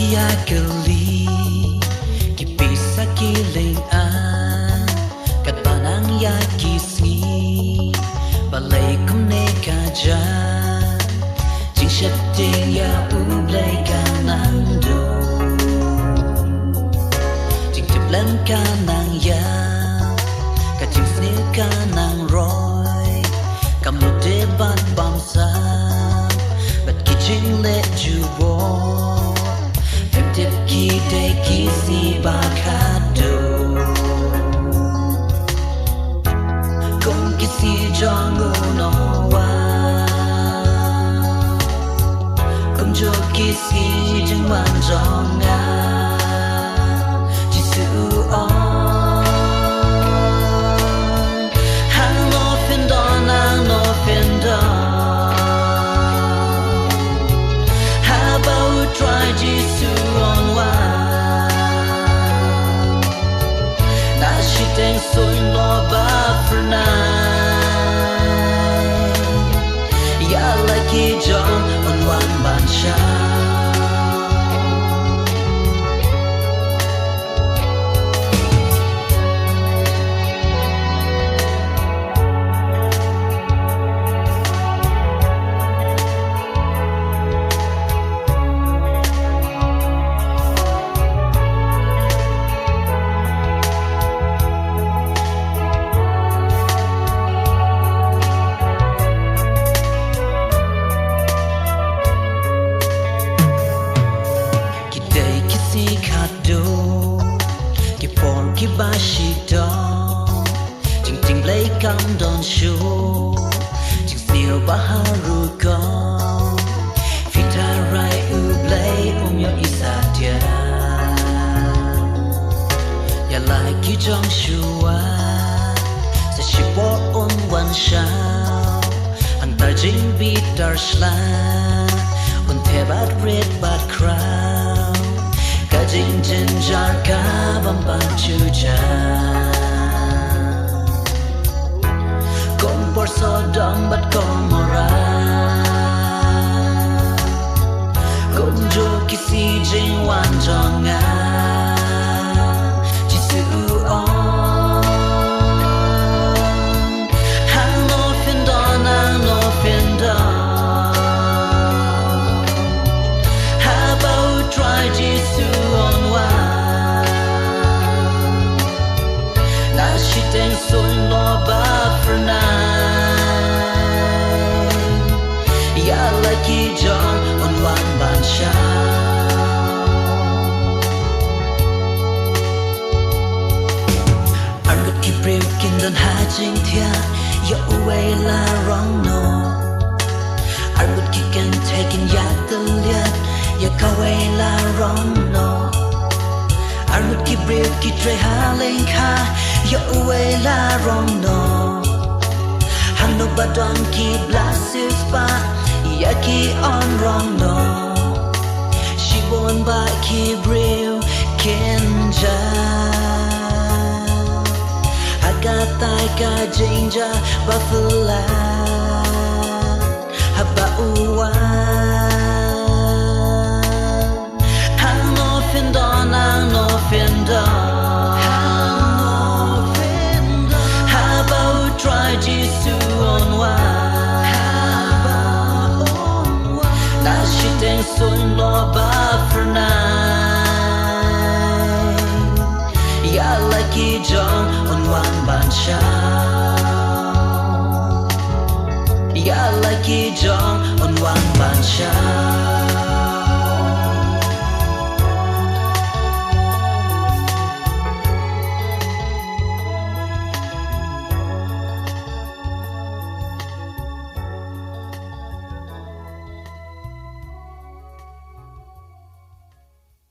ya kali kipisa kiling an kat panang ya kisni balay kum ne kaja jing shep ting ya ublay kanando jing tiblan kanang ya ka jing snil kanang roy kamude ban bamsa but kijing let you walk Tip ki te ki si bakado Kung ki si jong no wa Kung jo ki si jeng wan jong a Ji su on Hang no fin don hang no fin don How about try ji su Đang sôi lo ba for night Ya lại khi trong on one bàn trà Kibashi dong Jing jing play come don't show Jing still baharu gong Fita rai u play yo isadia Ya like you jong shua Sa shi por on one shao Ang tar jing beat tar shla Un te bat red bat crown Jing jin jar ka bam ban chu cha Kom por so dong bat kom mora Kom jo kisi jing wan jong a Ji su on Hang no fin don hang no fin don How about try ji su Đang sôi lo ba for night Ya lại khi trong on one bàn trà Anh bất kỳ brêu kinh đơn hạ chính thia Ya uwe la wrong no Anh bất kỳ kênh taking ya tư liat Ya kawe la wrong no Anh bất kỳ brêu kỳ tre ha lên kha Ya uwe la wrong no Hang no badon ki blasus pa Ya ki on wrong no She born by ki brew kenja Agatai ka jinja bafula Haba uwan Hang no fin don hang no fin don Try Jisu on one Na shi teng sun lo ba for night Ya like ki jong on one ban cha Ya like ki jong on one ban cha